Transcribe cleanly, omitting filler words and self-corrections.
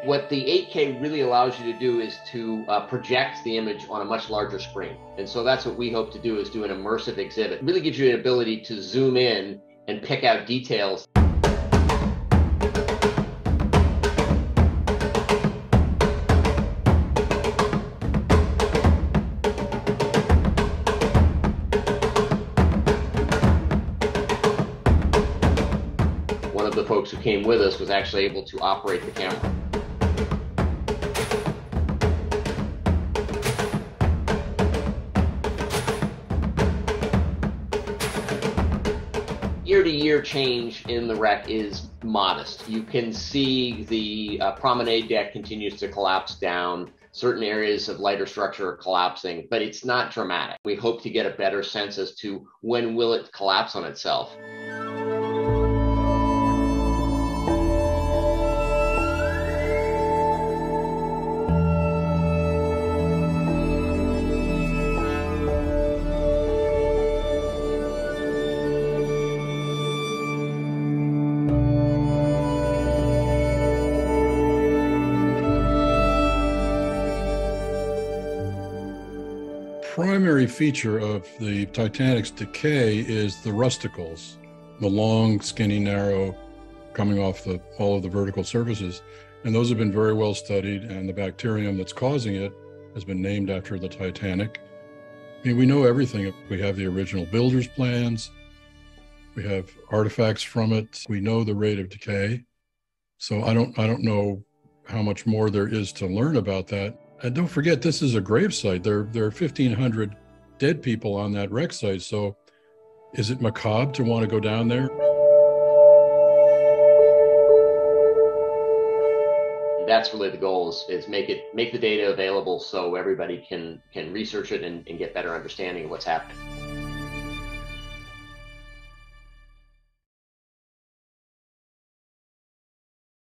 What the 8K really allows you to do is to project the image on a much larger screen. And so that's what we hope to do, is do an immersive exhibit. It really gives you an ability to zoom in and pick out details. One of the folks who came with us was actually able to operate the camera. Year-to-year change in the wreck is modest. You can see the promenade deck continues to collapse down. Certain areas of lighter structure are collapsing, but it's not dramatic. We hope to get a better sense as to when will it collapse on itself. Primary feature of the Titanic's decay is the rusticles, the long, skinny, narrow, coming off all of the vertical surfaces. And those have been very well studied, and the bacterium that's causing it has been named after the Titanic. I mean, we know everything. We have the original builder's plans. We have artifacts from it. We know the rate of decay. So I don't know how much more there is to learn about that. And don't forget, this is a grave site. There are 1,500 dead people on that wreck site. So is it macabre to want to go down there? That's really the goal, is make the data available so everybody can research it and get better understanding of what's happening.